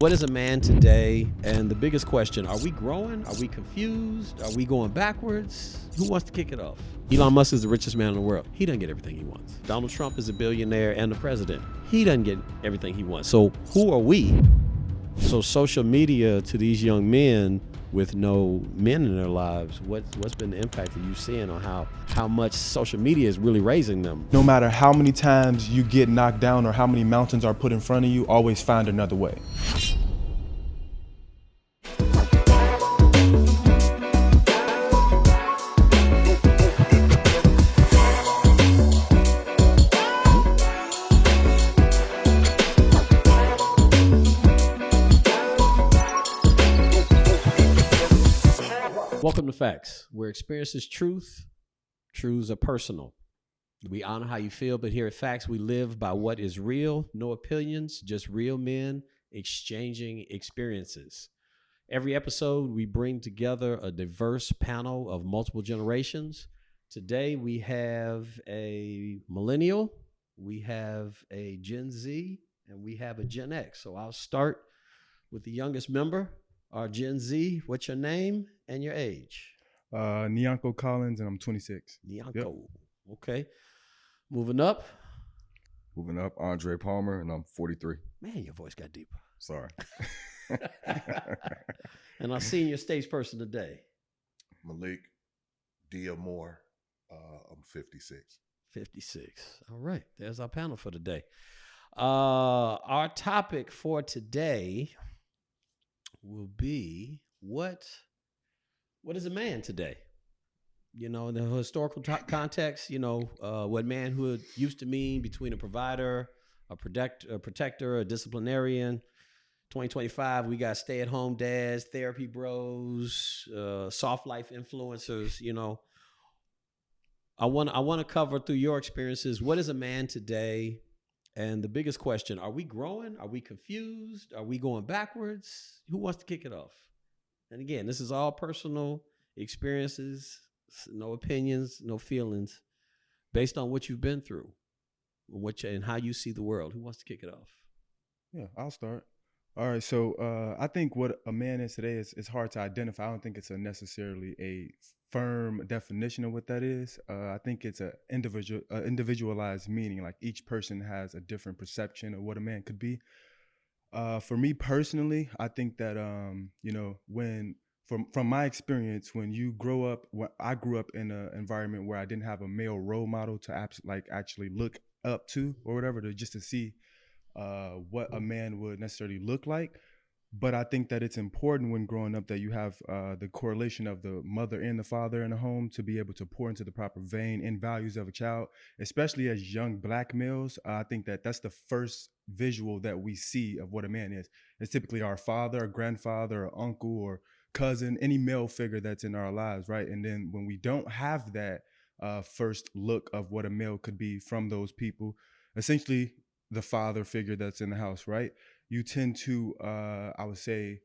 What is a man today? And the biggest question, are we growing? Are we confused? Are we going backwards? Who wants to kick it off? Elon Musk is the richest man in the world. He doesn't get everything he wants. Donald Trump is a billionaire and the president. He doesn't get everything he wants. So who are we? So social media to these young men with no men in their lives, what's been the impact that you've seen on how much social media is really raising them? No matter how many times you get knocked down or how many mountains are put in front of you, always find another way. Welcome to FAXX, where experience is truth, truths are personal. We honor how you feel, but here at FAXX, we live by what is real, no opinions, just real men exchanging experiences. Every episode, we bring together a diverse panel of multiple generations. Today, we have a millennial, we have a Gen Z, and we have a Gen X. So I'll start with the youngest member, our Gen Z. What's your name and your age? Neanco Collins, and I'm 26. Neanco. Yep. Okay. Moving up. Andre Palmer, and I'm 43. Man, your voice got deeper. Sorry. And I've seen your stage person today. Maalik, Moore. I'm 56. 56. All right. There's our panel for today. Our topic for today will be what is a man today? You know, in the historical context, you know, what manhood used to mean between a provider, a protector, a disciplinarian. 2025, we got stay-at-home dads, therapy bros, soft life influencers. You know, I want to cover through your experiences. What is a man today? And the biggest question, are we growing? Are we confused? Are we going backwards? Who wants to kick it off? And again, this is all personal experiences, no opinions, no feelings, based on what you've been through and how you see the world. Who wants to kick it off? Yeah, I'll start. All right, so I think what a man is today is hard to identify. I don't think it's necessarily a firm definition of what that is. I think it's an individualized meaning. Like each person has a different perception of what a man could be. For me personally, I think that you know, from my experience, when I grew up in an environment where I didn't have a male role model to actually look up to or whatever, to see what a man would necessarily look like. But I think that it's important when growing up that you have the correlation of the mother and the father in the home to be able to pour into the proper vein and values of a child, especially as young black males. I think that that's the first visual that we see of what a man is. It's typically our father, our grandfather, or uncle, or cousin, any male figure that's in our lives, right? And then when we don't have that first look of what a male could be from those people, essentially the father figure that's in the house, right? You tend to, I would say,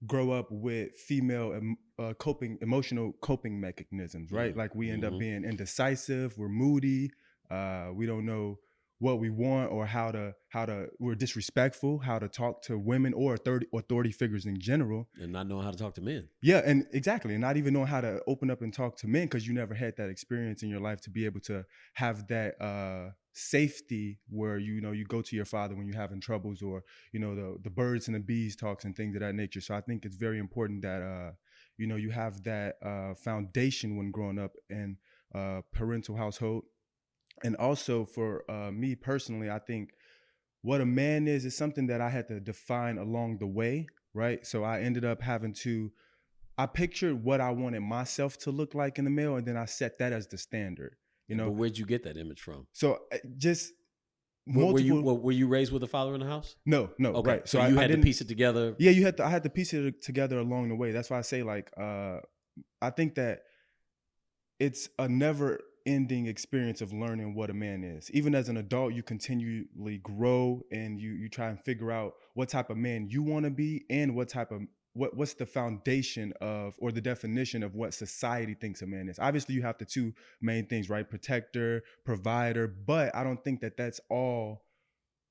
grow up with female emotional coping mechanisms, right? Like we end up being indecisive, we're moody, we don't know what we want or how to we're disrespectful, how to talk to women or authority figures in general. And not knowing how to talk to men. Yeah, and exactly. And not even knowing how to open up and talk to men because you never had that experience in your life to be able to have that safety where, you know, you go to your father when you're having troubles, or, you know, the birds and the bees talks and things of that nature. So I think it's very important that, you know, you have that foundation when growing up in a parental household. And also for me personally, I think what a man is something that I had to define along the way, right? So I ended up I pictured what I wanted myself to look like in the male, and then I set that as the standard, you know? But where'd you get that image from? So just multiple. Were you raised with a father in the house? No. Okay. Right. So you had to piece it together. Yeah, I had to piece it together along the way. That's why I say, like, I think that it's a never ending experience of learning what a man is. Even as an adult, you continually grow and you try and figure out what type of man you want to be and what's the foundation of, or the definition of what society thinks a man is. Obviously, you have the two main things, right? Protector, provider, but I don't think that that's all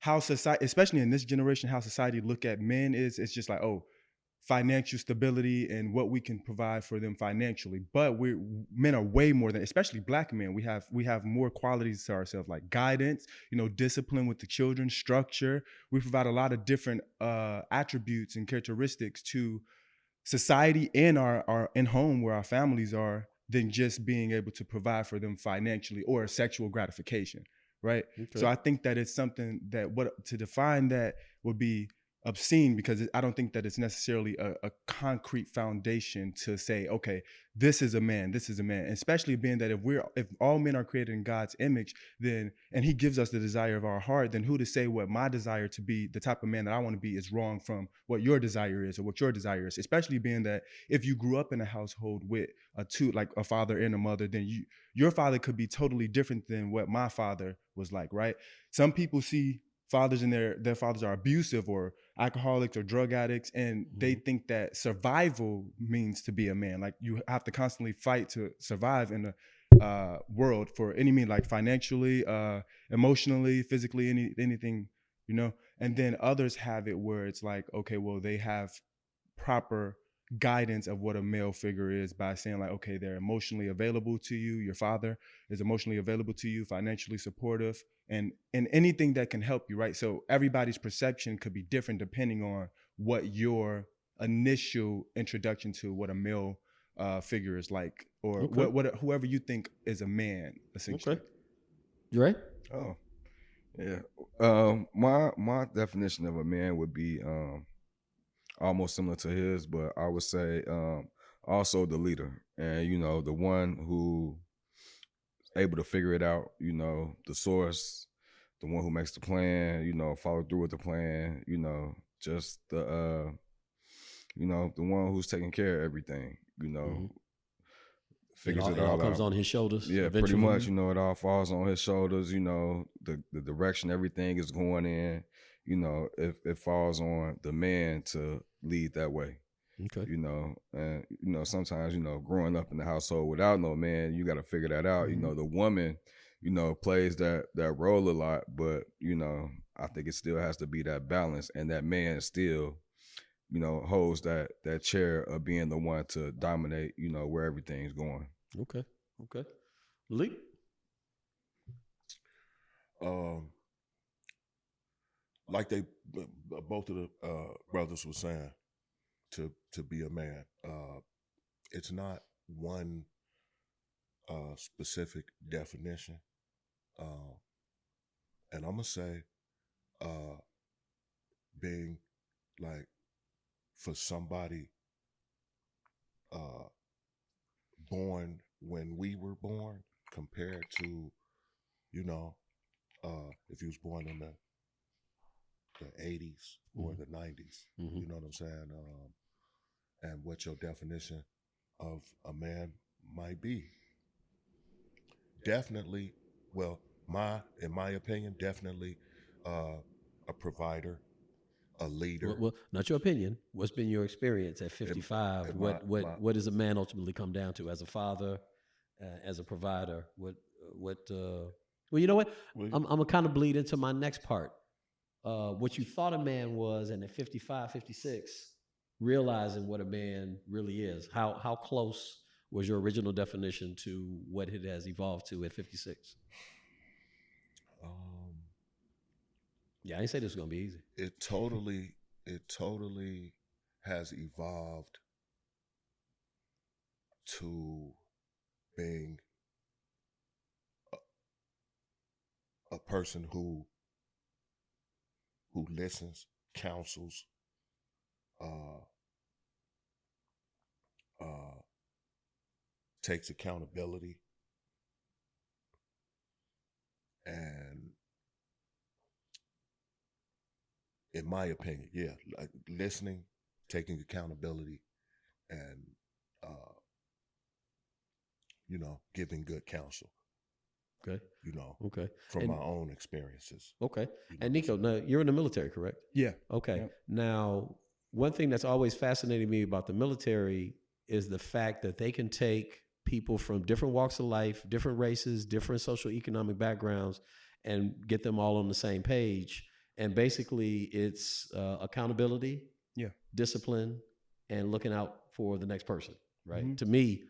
how society, especially in this generation, how society look at men is, it's just like, oh, financial stability and what we can provide for them financially. But men are way more than, especially black men. We have more qualities to ourselves, like guidance, discipline with the children, structure. We provide a lot of different attributes and characteristics to society and our in home where our families are, than just being able to provide for them financially or sexual gratification, right? Okay. So I think that it's something that to define that would be obscene, because I don't think that it's necessarily a concrete foundation to say, okay, this is a man, especially being that if all men are created in God's image, then, and he gives us the desire of our heart, then who to say what my desire to be the type of man that I want to be is wrong from what your desire is or what your desire is, especially being that if you grew up in a household with like a father and a mother, then your father could be totally different than what my father was like, right? Some people see fathers and their fathers are abusive or alcoholics or drug addicts, and they think that survival means to be a man. Like you have to constantly fight to survive in the world for any mean, like financially, emotionally, physically, anything, And then others have it where it's like, okay, well, they have proper guidance of what a male figure is by saying like, okay, they're emotionally available to you. Your father is emotionally available to you, financially supportive, and anything that can help you, right? So everybody's perception could be different depending on what your initial introduction to what a male figure is like, or what whoever you think is a man, essentially. Okay. You right? Oh, yeah. My definition of a man would be almost similar to his, but I would say also the leader, and the one who able to figure it out, the source, the one who makes the plan, follow through with the plan, just the the one who's taking care of everything, figures it all comes out. on his shoulders. Yeah, eventually. Pretty much, it all falls on his shoulders, the direction everything is going in, it falls on the man to lead that way. Okay. And sometimes, growing up in the household without no man, you got to figure that out. The woman, plays that role a lot, but, I think it still has to be that balance, and that man still, holds that chair of being the one to dominate, where everything's going. Okay. Lee? Like both of the brothers were saying, to be a man, it's not one specific definition, and I'm gonna say being like, for somebody born when we were born compared to if you was born in the 80s or the 90s, you know what I'm saying, and what your definition of a man might be. Definitely, well, in my opinion, definitely a provider, a leader. Well, not your opinion. What's been your experience at 55? What does a man ultimately come down to as a father, as a provider? Well, you know what? I'm gonna kind of bleed into my next part. What you thought a man was, and at 55, 56, realizing what a man really is. How close was your original definition to what it has evolved to at 56? Yeah, I didn't say this was gonna be easy. It totally has evolved to being a person who listens, counsels, takes accountability, and in my opinion, like listening, taking accountability, and giving good counsel. Okay. Okay. From my own experiences. Okay. And Nico, now you're in the military, correct? Yeah. Okay. Yep. Now, one thing that's always fascinated me about the military is the fact that they can take people from different walks of life, different races, different social economic backgrounds, and get them all on the same page And basically it's accountability, discipline, and looking out for the next person, right? Mm-hmm. To me,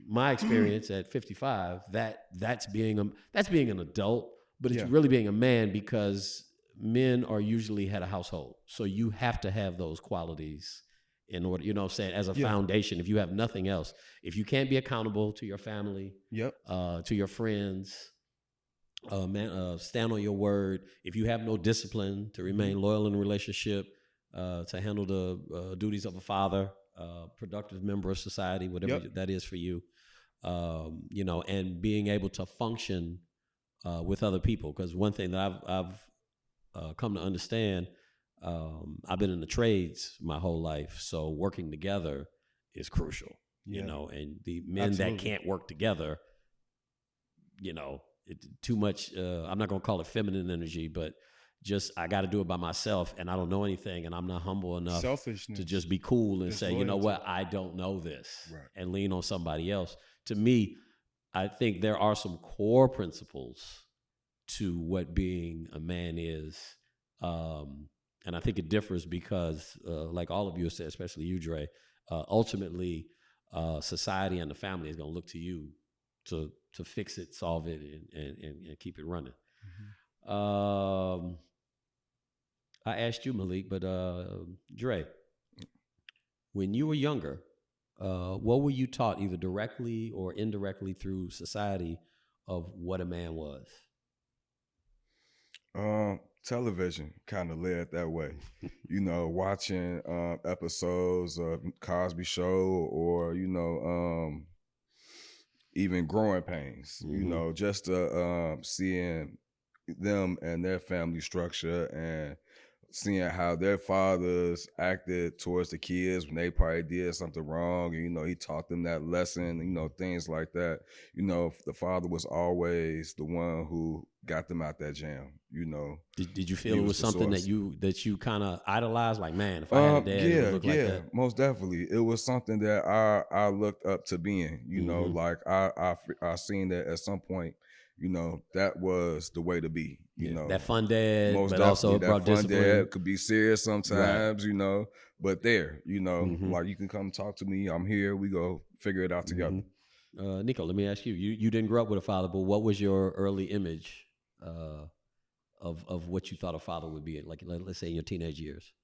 my experience at 55, that's being an adult, but it's really being a man, because men are usually head of household. So you have to have those qualities in order, you know what I'm saying, as a foundation. If you have nothing else, if you can't be accountable to your family, to your friends, stand on your word. If you have no discipline to remain loyal in a relationship, to handle the duties of a father, productive member of society, whatever that is for you, you know, and being able to function with other people. Because one thing that I've come to understand, I've been in the trades my whole life, so working together is crucial. You know, and the men that can't work together, you know, too much. I'm not gonna call it feminine energy, but just I got to do it by myself, and I don't know anything, and I'm not humble enough to just be cool and say, you know what, I don't know this, and lean on somebody else. To me, I think there are some core principles to what being a man is, and I think it differs because, like all of you have said, especially you, Dre, ultimately, society and the family is going to look to you to fix it, solve it, and keep it running. Mm-hmm. I asked you, Maalik, but Dre, when you were younger, what were you taught, either directly or indirectly through society, of what a man was? Television kind of led that way. You know, watching episodes of Cosby Show, or, you know, even Growing Pains, you know, just seeing them and their family structure, and seeing how their fathers acted towards the kids when they probably did something wrong. And, you know, he taught them that lesson, you know, things like that. You know, the father was always the one who got them out that jam, you know. Did you feel it was something that you kind of idolized? Like, man, if I had a dad, it would look like that. Most definitely. It was something that I looked up to being, you know, like I seen that at some point, you know, that was the way to be, you know. That fun dad, but also brought discipline. That fun dad could be serious sometimes, you know, but there, you know, like, you can come talk to me. I'm here. We go figure it out together. Neanco, let me ask you. You didn't grow up with a father, but what was your early image of what you thought a father would be, like let's say in your teenage years?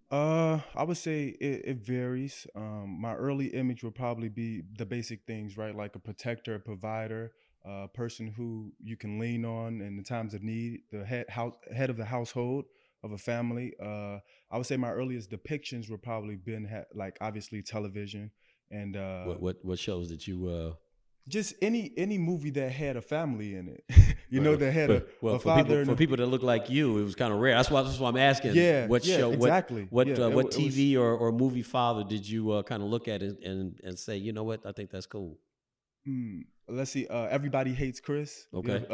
I would say it varies. My early image would probably be the basic things, right? Like a protector, a provider, a person who you can lean on in the times of need, the head of the household of a family. I would say my earliest depictions would probably been like obviously television and what shows did you just any movie that had a family in it, you know, that had a father. For people that look like you, it was kind of rare. That's why I'm asking. What show? Exactly. What TV or movie father did you kind of look at it and say, you know what, I think that's cool? Let's see. Everybody Hates Chris. Okay.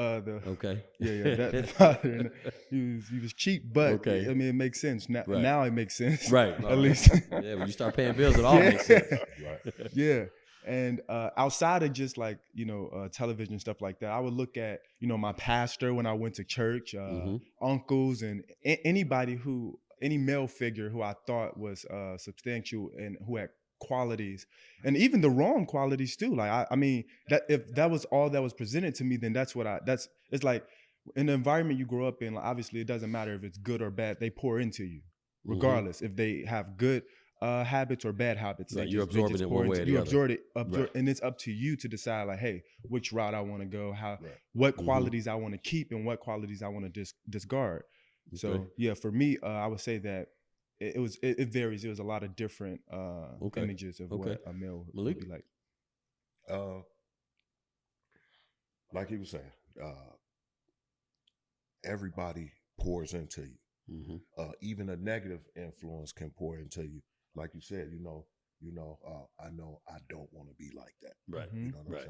Okay. Yeah. That father. He was cheap, but I mean, it makes sense now. Right. Now it makes sense. Right. At least. Yeah. When you start paying bills, it all makes sense. Right. Yeah. And outside of just like, you know, television, stuff like that, I would look at, you know, my pastor when I went to church, uncles, and any male figure who I thought was substantial and who had qualities, and even the wrong qualities too. Like, I mean, that if that was all that was presented to me, then it's like in the environment you grow up in, like, obviously it doesn't matter if it's good or bad, they pour into you regardless if they have good habits or bad habits. Right, you're absorbing it one way or the other. You absorb it, and it's up to you to decide, like, hey, which route I want to go, what qualities I want to keep, and what qualities I want to discard. Okay. So yeah, for me, I would say that it varies. It was a lot of different images of what a male would be like. Like he was saying, everybody pours into you. Even a negative influence can pour into you. Like you said, I know I don't want to be like that. Right. You know what I'm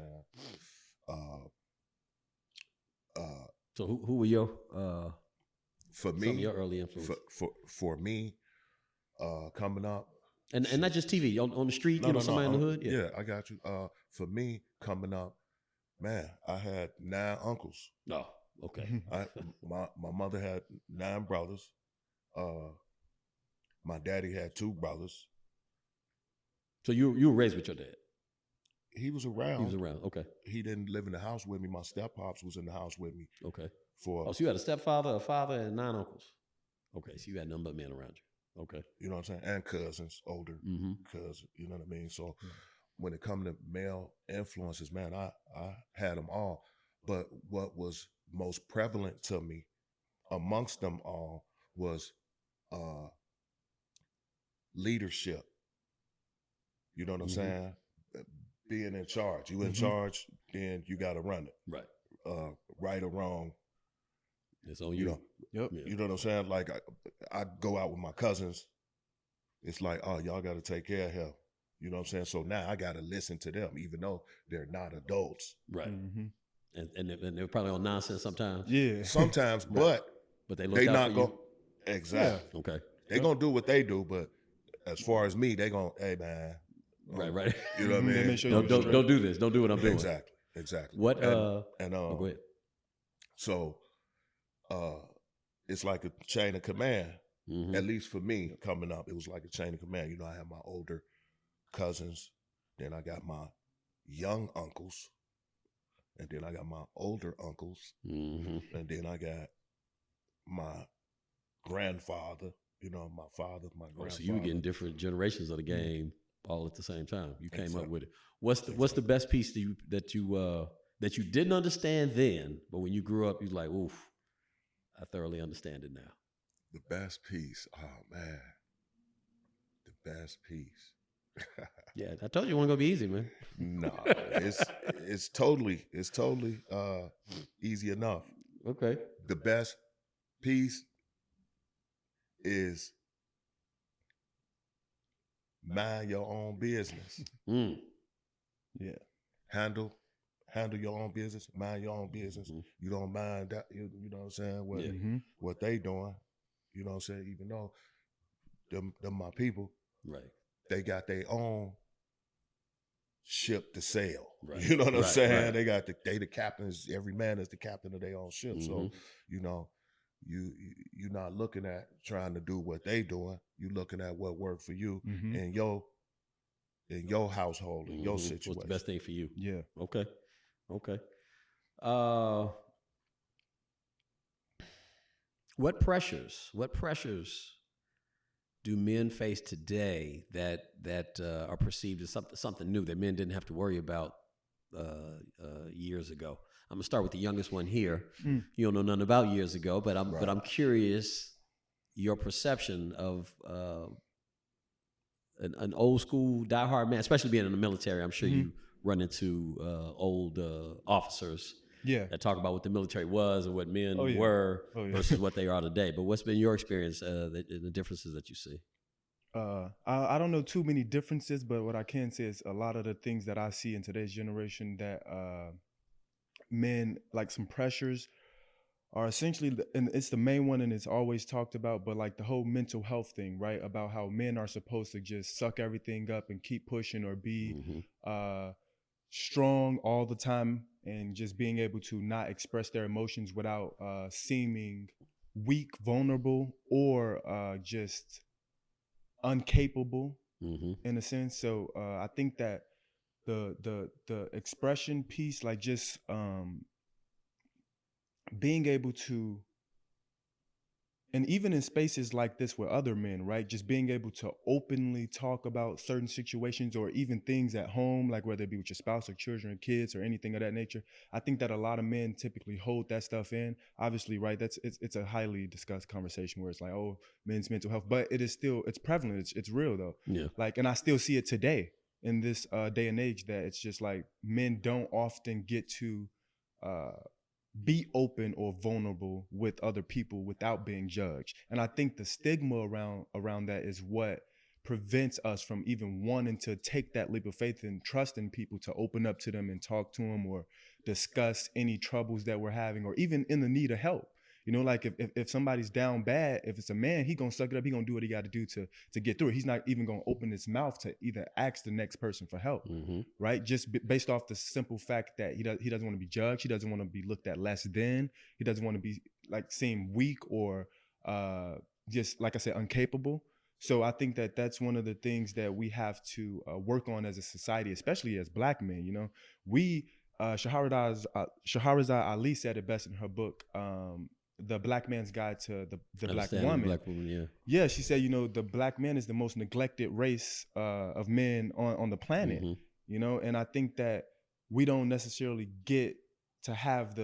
saying? So who were your for me, some of your early influence? For me, coming up, and not just TV on the street, somebody in the hood. Yeah, I got you. For me, coming up, man, I had 9 uncles. Oh, Okay. My mother had 9 brothers. My daddy had 2 brothers. So you were raised with your dad? He was around. He was around. Okay. He didn't live in the house with me. My step-pops was in the house with me. Okay. So you had a stepfather, a father, and 9 uncles. Okay, so you had nothing but men around you. Okay. You know what I'm saying? And cousins, older cousins. You know what I mean? So when it comes to male influences, man, I had them all. But what was most prevalent to me amongst them all was leadership. You know what I'm saying? Being in charge. You in charge, then you got to run it. Right. Right or wrong. It's on you. Yep. Yeah. You know what I'm saying? Like I go out with my cousins. It's like, oh, y'all got to take care of him. You know what I'm saying? So now I got to listen to them, even though they're not adults. Right. And they're probably on nonsense sometimes. Yeah. Sometimes, but they look they out not for go you. exactly. Yeah. Okay. They gonna do what they do, but as far as me, they gonna, hey man. Right. You know what I mean? Make sure don't do this. Don't do what I'm doing. Exactly. What go ahead. So it's like a chain of command. At least for me coming up, it was like a chain of command. You know, I have my older cousins, then I got my young uncles, and then I got my older uncles, and then I got my grandfather, you know, my father, my grandfather. So you were getting different generations of the game all at the same time. You came up with it. What's the best piece that you didn't understand then, but when you grew up, you're like, oof, I thoroughly understand it now. The best piece, oh man, the best piece. Yeah, I told you it wasn't gonna be easy, man. No, it's totally easy enough. Okay. The best piece is mind your own business. Yeah. Handle your own business. Mind your own business. You don't mind that. You know what I'm saying? What they doing. You know what I'm saying? Even though them my people. Right. They got their own ship to sail. Right. You know what I'm saying? Right. They got they the captains. Every man is the captain of their own ship. So, you know, you're not looking at trying to do what they doing. You're looking at what worked for you in your household, in your situation. What's the best thing for you? Yeah. Okay. What pressures do men face today that are perceived as something new that men didn't have to worry about years ago? I'm gonna start with the youngest one here. You don't know nothing about years ago, but I'm curious your perception of an old school diehard man, especially being in the military. I'm sure you run into old officers that talk about what the military was and what men were versus what they are today. But what's been your experience, the differences that you see? I don't know too many differences, but what I can say is a lot of the things that I see in today's generation that men, like some pressures, are essentially, and it's the main one and it's always talked about, but like the whole mental health thing, right? About how men are supposed to just suck everything up and keep pushing or be strong all the time and just being able to not express their emotions without seeming weak, vulnerable, or just incapable in a sense. So I think that the expression piece, like just being able to, and even in spaces like this with other men, right? Just being able to openly talk about certain situations or even things at home, like whether it be with your spouse or children or kids or anything of that nature. I think that a lot of men typically hold that stuff in. Obviously, right? It's a highly discussed conversation where it's like, oh, men's mental health, but it's prevalent. It's real though. Yeah. Like, and I still see it today in this day and age that it's just like men don't often get to be open or vulnerable with other people without being judged. And I think the stigma around that is what prevents us from even wanting to take that leap of faith and trusting people to open up to them and talk to them or discuss any troubles that we're having or even in the need of help. You know, like if somebody's down bad, if it's a man, he gonna suck it up. He gonna do what he got to do to get through it. He's not even gonna open his mouth to either ask the next person for help, right? Just based off the simple fact that he doesn't want to be judged. He doesn't want to be looked at less than. He doesn't want to be like seem weak or just like I said, incapable. So I think that that's one of the things that we have to work on as a society, especially as Black men. You know, we Shahrazad Ali said it best in her book, The Black Man's Guide to the Black Woman. Black woman, yeah. She said, you know, the Black man is the most neglected race of men on the planet. You know, and I think that we don't necessarily get to have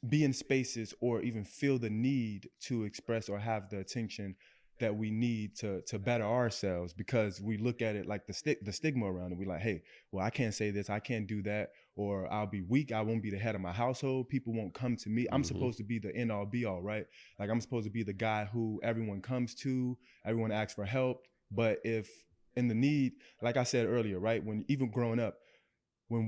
be in spaces or even feel the need to express or have the attention that we need to better ourselves, because we look at it like the stigma around it. We're like, hey, well, I can't say this, I can't do that, or I'll be weak, I won't be the head of my household, people won't come to me. I'm supposed to be the end all be all, right? Like I'm supposed to be the guy who everyone comes to, everyone asks for help. But if in the need, like I said earlier, right, when even growing up, when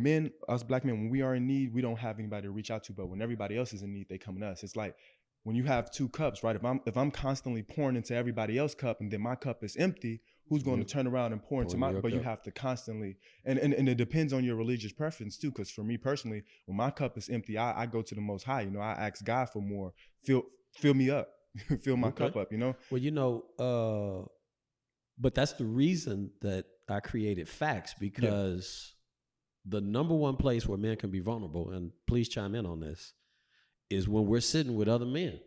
men, us Black men, when we are in need, we don't have anybody to reach out to. But when everybody else is in need, they come to us. It's like when you have two cups, right? If I'm constantly pouring into everybody else's cup and then my cup is empty, who's going to turn around and pour into my? But you have to constantly, and it depends on your religious preference too. Because for me personally, when my cup is empty, I go to the Most High. You know, I ask God for more. Fill me up, fill my cup up. You know. Well, you know, but that's the reason that I created FAXX, because the number one place where men can be vulnerable, and please chime in on this, is when we're sitting with other men.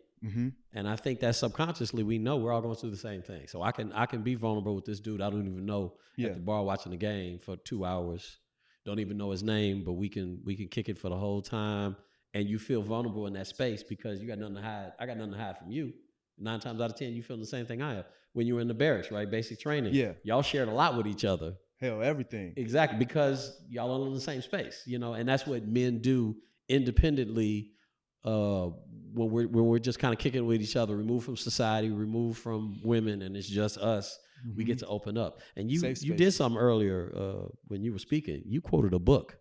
And I think that subconsciously we know we're all going through the same thing. So I can be vulnerable with this dude I don't even know at the bar watching the game for 2 hours, don't even know his name, but we can kick it for the whole time, and you feel vulnerable in that space because you got nothing to hide. I got nothing to hide from you. 9 times out of 10 you feel the same thing I have. When you were in the barracks, right? Basic training. Y'all shared a lot with each other. Hell, everything. Exactly, because y'all are in the same space, you know, and that's what men do independently. When we're just kind of kicking with each other, removed from society, removed from women, and it's just us, we get to open up. And you did something earlier when you were speaking. You quoted a book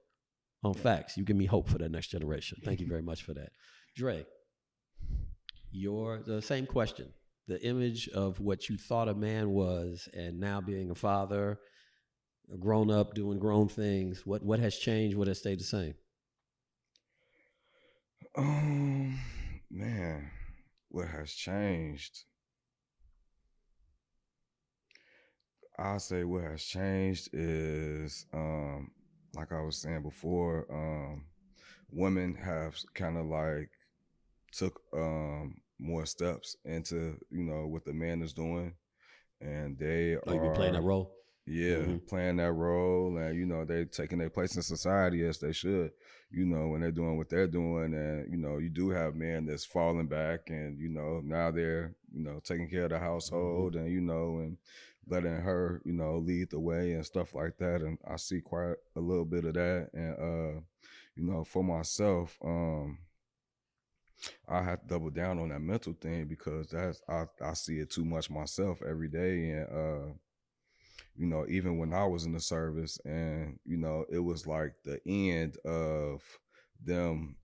on FAXX. You give me hope for that next generation. Thank you very much for that. Dre, the same question. The image of what you thought a man was, and now being a father, a grown up, doing grown things. What has changed? What has stayed the same? Man, what has changed? I'll say what has changed is, like I was saying before, women have kind of like took more steps into, you know, what the man is doing, and they are you playing that role. Playing that role, and you know, they're taking their place in society as they should, you know, when they're doing what they're doing. And you know, you do have men that's falling back, and you know, now they're, you know, taking care of the household, and you know, and letting her, you know, lead the way and stuff like that. And I see quite a little bit of that. And you know, for myself, I have to double down on that mental thing, because I see it too much myself every day. And you know, even when I was in the service, and, you know, it was like the end of them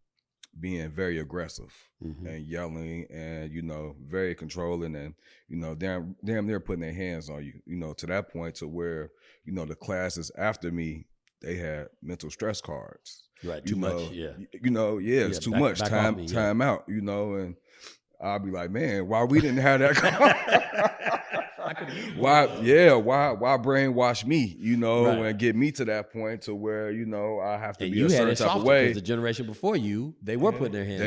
being very aggressive and yelling and, you know, very controlling, and, you know, damn near putting their hands on you, you know, to that point to where, you know, the classes after me, they had mental stress cards. Right. Too much. Yeah. You know, it's too much. Time out, you know, and I'll be like, man, why we didn't have that card? Why brainwash me, you know, and get me to that point to where, you know, I have to be a certain type of way. Because the generation before you, they were putting their hands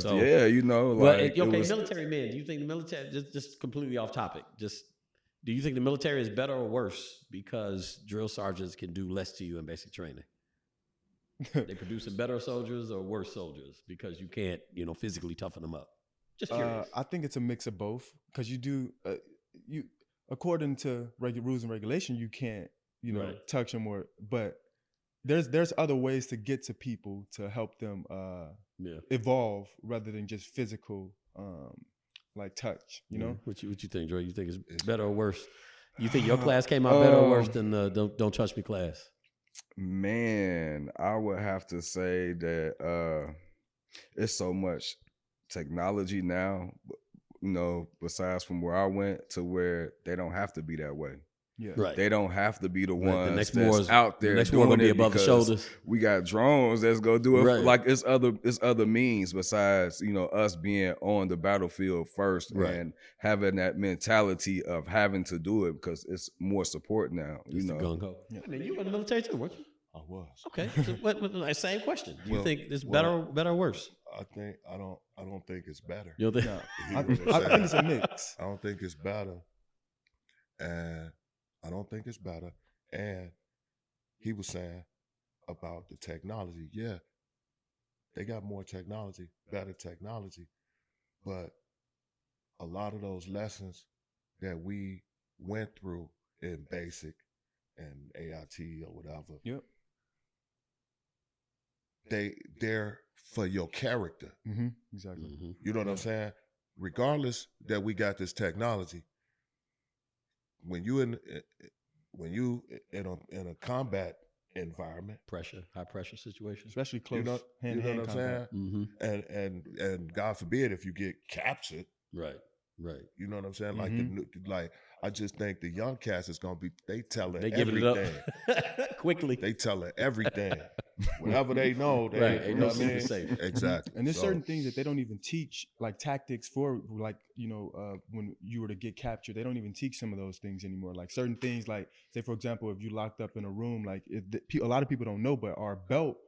on you. You know. Like, military men, do you think the military, just completely off topic, do you think the military is better or worse because drill sergeants can do less to you in basic training? They producing better soldiers or worse soldiers because you can't, you know, physically toughen them up? Just curious. I think it's a mix of both, because you do... you, according to rules and regulation, you can't, you know, touch them, but there's other ways to get to people to help them evolve rather than just physical like touch, you know. What you think, Dre? You think it's better or worse? You think your class came out better or worse than the Don't Touch Me class? Man, I would have to say that it's so much technology now, you know, besides from where I went to where they don't have to be that way. Yeah. Right. They don't have to be the ones The next that's war is out there the next war doing gonna be it above the because shoulders. we got drones that's gonna do it. Right. Like it's other means besides, you know, us being on the battlefield first Right. and having that mentality of having to do it because it's more support now. It's the gung ho. Yeah. I mean, you were in the military too, weren't you? I was. Okay. So like, same question. Do you Well, think it's better or worse? I don't think it's better. You know, No, He I was think it's a mix. I don't think it's better. And I don't think it's better. And he was saying about the technology. Yeah, they got more technology, better technology. But a lot of those lessons that we went through in basic and AIT or whatever, Yep. they're for your character. Mm-hmm. Exactly. Mhm. You know what I'm saying? Regardless that we got this technology, when you in a combat environment, High pressure situation. Especially close you know hand-to-hand what I'm saying? Mm-hmm. And God forbid if you get captured, Right. you know what I'm saying? Mhm. Like I just think the young cats is gonna be they telling They giving everything. it up quickly. They telling everything. Whatever they know, they Right, you ain't know no what I mean? secret safe. Exactly. And there's So, certain things that they don't even teach, like tactics for, like, you know, when you were to get captured, they don't even teach some of those things anymore. Like certain things, like say for example, if you locked up in a room, like a lot of people don't know, but our belt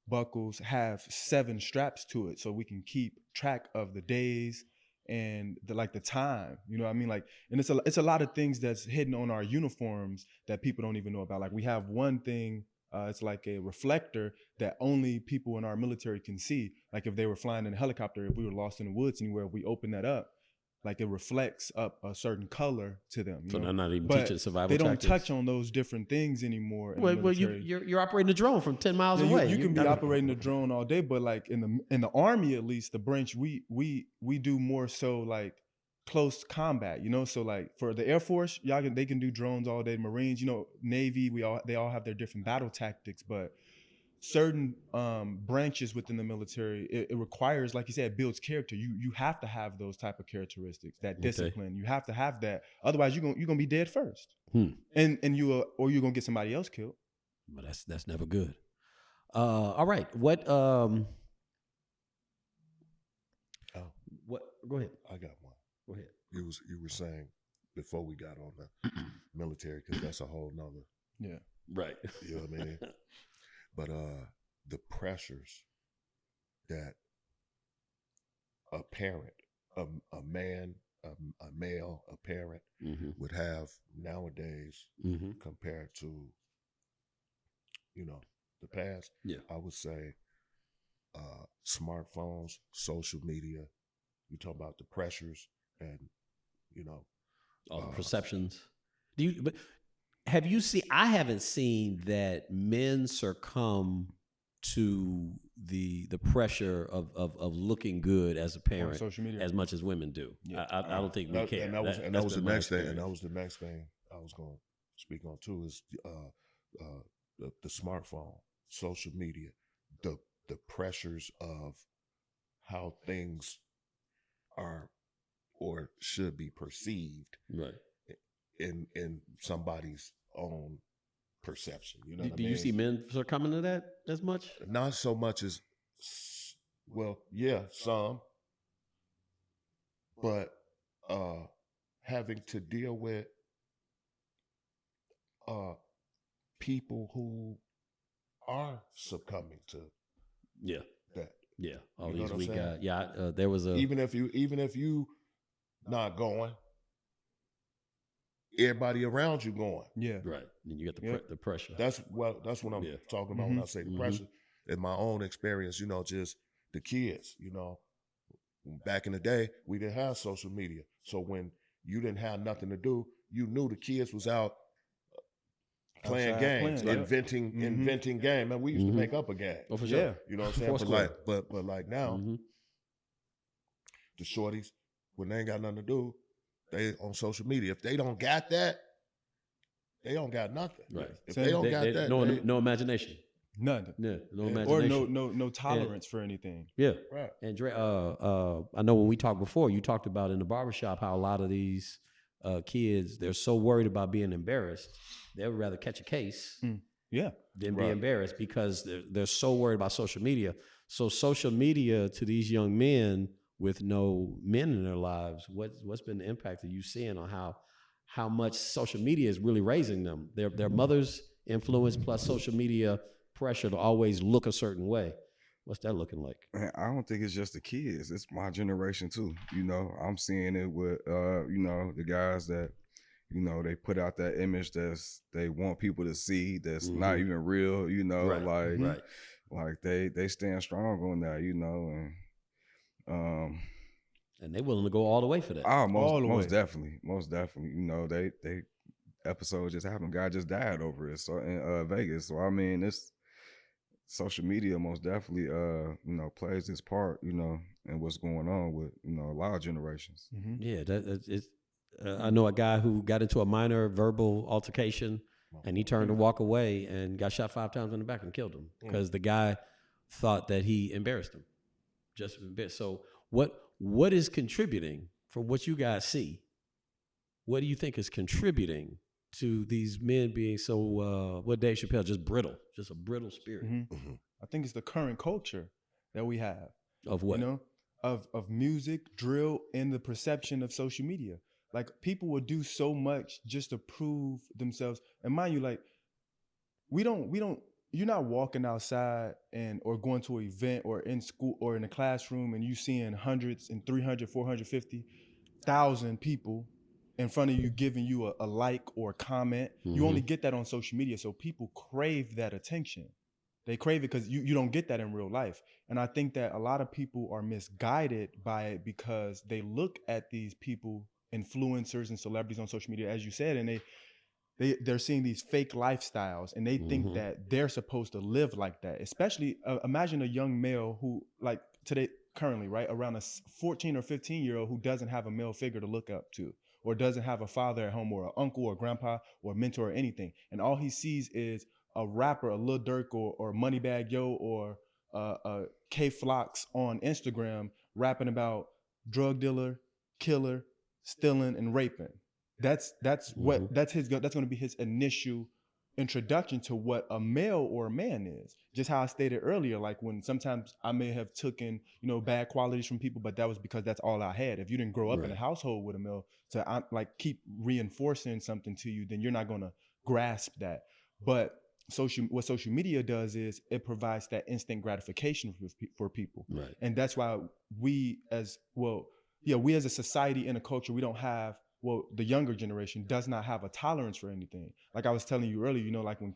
buckles have 7 straps to it, so we can keep track of the days and the time. You know what I mean? Like, and it's a lot of things that's hidden on our uniforms that people don't even know about. Like we have one thing. It's like a reflector that only people in our military can see. Like if they were flying in a helicopter, if we were lost in the woods anywhere, if we open that up, like it reflects up a certain color to them. So know? they're not even But teaching survival they don't tactics. touch on those different things anymore. In Well, the well, military. you're operating a drone from 10 miles Yeah, away. you can be gotta- operating a drone all day, but like in the Army, at least the branch we do more so like close combat, you know. So like for the Air Force, they can do drones all day. Marines, you know, Navy, they all have their different battle tactics, but certain branches within the military, it requires, like you said, it builds character. You have to have those type of characteristics, that discipline. You have to have that. Otherwise, you're gonna be dead first, and you're gonna get somebody else killed. But that's never good. All right. What? What? Go ahead. I got one. Go ahead. You were saying before we got on the military, because that's a whole nother, Yeah. Right. you know what I mean? But the pressures that a parent, a man, a male, a parent Mm-hmm. would have nowadays Mm-hmm. compared to, you know, the past, Yeah. I would say smartphones, social media, you talk about the pressures and, you know, All the perceptions. But have you seen? I haven't seen that men succumb to the pressure of looking good as a parent social media. as much as women do. Yeah. I don't think we care. And that was That's the been my next thing. And experience. that was the next thing I was going to speak on too is the smartphone, social media, the pressures of how things are or should be perceived Right. in somebody's own perception. You know Do, what do I you mean? see men succumbing to that as much? Not so much as, well, yeah, some, but having to deal with people who are succumbing to Yeah. that. Yeah. All You know these what I'm we saying? got. Yeah. There was a. Even if you not going, everybody around you going. Yeah. Right. And you got the Yeah. the pressure. That's what I'm Yeah. talking about when I say the Mhm. pressure. In my own experience, you know, just the kids, you know, back in the day, we didn't have social media. So when you didn't have nothing to do, you knew the kids was out playing Outside games, playing, yeah. inventing game. And we used Mhm. to make up a game. Oh, for sure. Yeah. You know what I'm saying? Foursquare. But like now, Mhm. the shorties, when they ain't got nothing to do, they on social media. If they don't got that, they don't got nothing. Right. If they don't got that, no imagination. None. Yeah, no Or imagination. no tolerance for anything. Yeah. Right. And Dre, I know when we talked before, you talked about in the barbershop how a lot of these kids, they're so worried about being embarrassed, they would rather catch a case Yeah. than be Right. embarrassed because they're so worried about social media. So social media to these young men with no men in their lives, what's been the impact that you seeing on how much social media is really raising them? Their mother's influence plus social media pressure to always look a certain way. What's that looking like? Man, I don't think it's just the kids. It's my generation too. You know, I'm seeing it with you know, the guys that, you know, they put out that image they want people to see that's not even real, you know, like they stand strong on that, you know, and they willing to go all the way for that. Most definitely. You know, they episode just happened. Guy just died over it. So in Vegas. So I mean, it's social media most definitely you know, plays its part, you know, in what's going on with, you know, a lot of generations. Yeah, I know a guy who got into a minor verbal altercation and he turned to walk away and got shot 5 times in the back and killed him because the guy thought that he embarrassed him. Just a bit. So what is contributing from what you guys see? What do you think is contributing to these men being so, what Dave Chappelle, just a brittle spirit? I think it's the current culture that we have. Of what? You know, of music, drill, and the perception of social media. Like, people will do so much just to prove themselves. And mind you, like, you're not walking outside or going to an event or in school or in a classroom and you seeing hundreds and 300, 450,000 people in front of you giving you a like or a comment. You only get that on social media. So people crave that attention. They crave it because you don't get that in real life. And I think that a lot of people are misguided by it because they look at these people, influencers and celebrities on social media, as you said, and they're seeing these fake lifestyles and they think that they're supposed to live like that. Especially imagine a young male who, like today, currently, right, around a 14 or 15-year-old who doesn't have a male figure to look up to or doesn't have a father at home or an uncle or grandpa or mentor or anything. And all he sees is a rapper, a Lil Durk or Moneybagg Yo or FAXX on Instagram rapping about drug dealer, killer, stealing and raping. That's going to be his initial introduction to what a male or a man is. Just how I stated earlier, like when sometimes I may have taken, you know, bad qualities from people, but that was because that's all I had. If you didn't grow up in a household with a male to like keep reinforcing something to you, then you're not going to grasp that. But what social media does is it provides that instant gratification for people. Right. And that's why we as a society and a culture, we don't have, the younger generation does not have a tolerance for anything. Like I was telling you earlier, you know, like when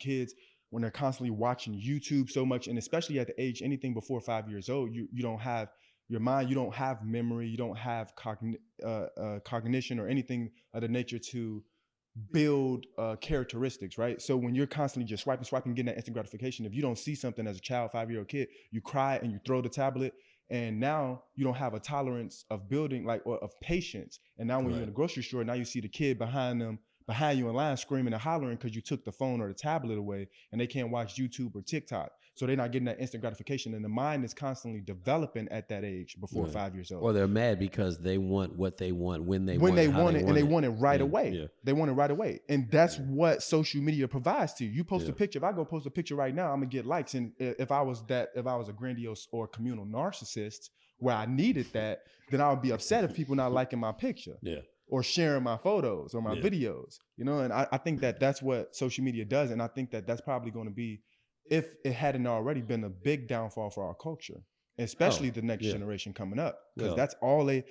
they're constantly watching YouTube so much, and especially at the age, anything before 5 years old, you don't have your mind, you don't have memory, you don't have cognition or anything of the nature to build characteristics, right? So when you're constantly just swiping, getting that instant gratification, if you don't see something as a child, 5-year-old kid, you cry and you throw the tablet. And now you don't have a tolerance of building, or of patience. And now when you're in the grocery store, now you see the kid behind you in line screaming and hollering because you took the phone or the tablet away and they can't watch YouTube or TikTok. So they're not getting that instant gratification. And the mind is constantly developing at that age before 5 years old. Or they're mad because they want what they want when they want it, and they want it right away. Yeah. They want it right away. And that's what social media provides to you. You post a picture. If I go post a picture right now, I'm gonna get likes. And if I was a grandiose or communal narcissist where I needed that, then I would be upset if people not liking my picture. Yeah. Or sharing my photos or my videos, you know? And I think that that's what social media does. And I think that that's probably going to be, if it hadn't already been, a big downfall for our culture, especially the next generation coming up, because that's all they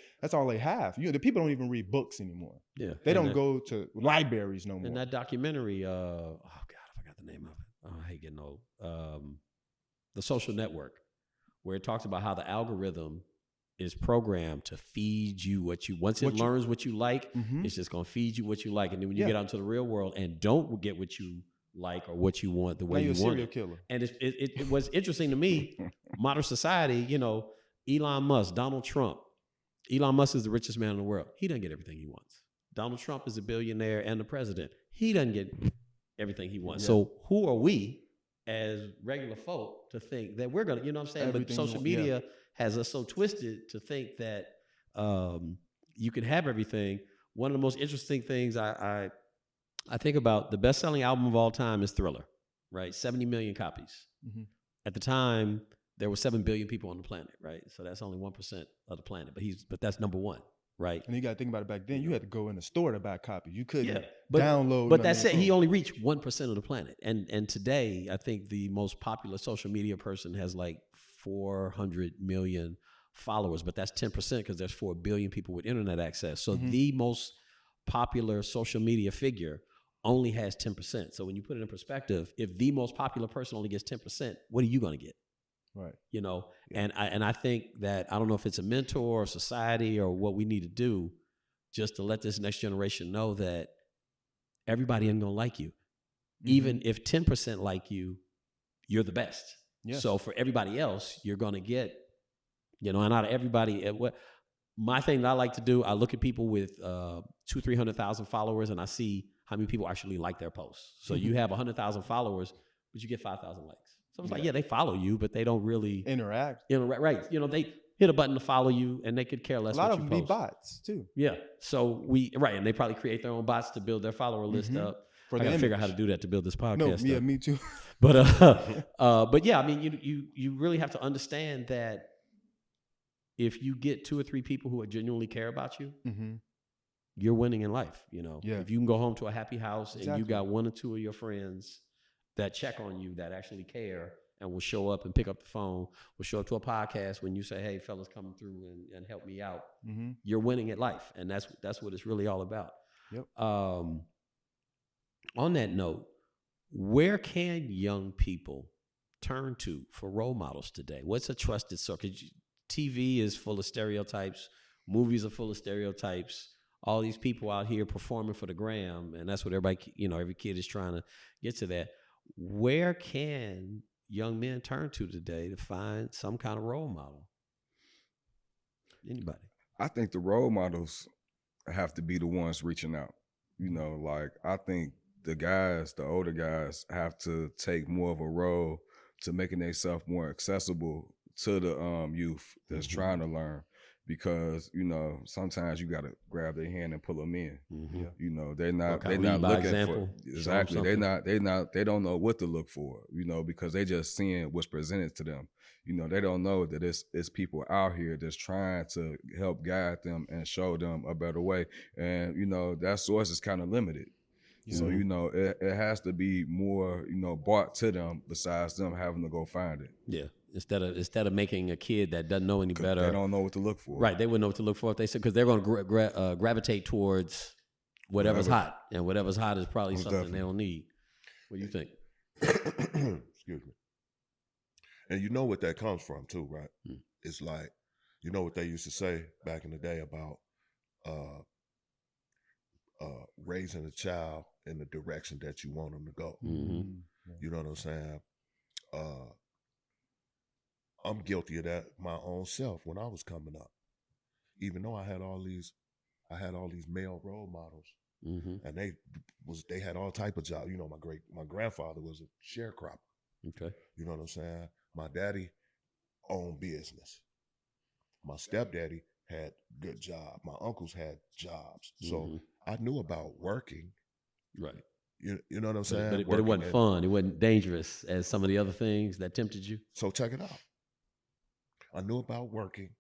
have. The people don't even read books anymore. Yeah. They don't go to libraries no more. And that documentary, oh God, I forgot the name of it. Oh, I hate getting old. The Social Network, where it talks about how the algorithm is programmed to feed you once it learns what you like, it's just going to feed you what you like. And then when you get out into the real world and don't get what you like or what you want the way you want it. Serial killer. And it was interesting to me, modern society, you know, Elon Musk, Donald Trump. Elon Musk is the richest man in the world. He doesn't get everything he wants. Donald Trump is a billionaire and the president. He doesn't get everything he wants. Yeah. So who are we as regular folk to think that we're gonna, you know what I'm saying? Everything But social media has us so twisted to think that you can have everything. One of the most interesting things I think about, the best-selling album of all time is Thriller, right? 70 million copies. Mm-hmm. At the time, there were 7 billion people on the planet, right? So that's only 1% of the planet, but that's number one, right? And you got to think about it. Back then, you had to go in the store to buy copies. You couldn't but, download. But that said, he only reached 1% of the planet. And today, I think the most popular social media person has like 400 million followers, but that's 10% because there's 4 billion people with internet access. So the most popular social media figure only has 10%. So when you put it in perspective, if the most popular person only gets 10%, what are you going to get? Right. You know, and I think that, I don't know if it's a mentor or society or what we need to do just to let this next generation know that everybody ain't going to like you. Even if 10% like you, you're the best. Yes. So for everybody else, you're going to get, you know, and out of everybody, my thing that I like to do, I look at people with 200,000-300,000 followers and I see how many people actually like their posts. So you have 100,000 followers, but you get 5,000 likes. So it's like, yeah, they follow you, but they don't really interact. Right. You know, they hit a button to follow you and they could care less. A lot what of you them post. be bots too. Yeah. So and they probably create their own bots to build their follower list up. I gotta figure out how to do that to build this podcast. No, yeah, me too. But yeah, I mean, you really have to understand that if you get 2 or 3 people who genuinely care about you, you're winning in life. You know, if you can go home to a happy house and you got 1 or 2 of your friends that check on you, that actually care and will show up and pick up the phone, will show up to a podcast when you say, hey, fellas, come through and help me out. You're winning at life. And that's what it's really all about. Yep. On that note, where can young people turn to for role models today? What's a trusted source? 'Cause TV is full of stereotypes. Movies are full of stereotypes. All these people out here performing for the gram, and that's what everybody, you know, every kid is trying to get to that. Where can young men turn to today to find some kind of role model? Anybody? I think the role models have to be the ones reaching out. You know, like I think the older guys have to take more of a role to making themselves more accessible to the youth that's trying to learn, because you know sometimes you got to grab their hand and pull them in. You know, they're not looking for exactly. They don't know what to look for. You know, because they just seeing what's presented to them. You know, they don't know that it's people out here that's trying to help guide them and show them a better way. And you know that source is kind of limited. So, you know, it has to be more, you know, brought to them besides them having to go find it. Yeah. Instead of making a kid that doesn't know any better. They don't know what to look for. Right. They wouldn't know what to look for if they said, because they're going to gravitate towards whatever's hot. And whatever's hot is probably something they don't need. What do you think? Excuse me. And you know what that comes from too, right? It's like, you know what they used to say back in the day about raising a child in the direction that you want them to go. You know what I'm saying? I'm guilty of that my own self when I was coming up. Even though I had all these male role models, and they had all type of jobs. You know, my grandfather was a sharecropper. Okay. You know what I'm saying? My daddy owned business. My stepdaddy had good job. My uncles had jobs. So I knew about working. Right. You know what I'm saying? But it wasn't fun. It wasn't dangerous as some of the other things that tempted you. So check it out. I knew about working,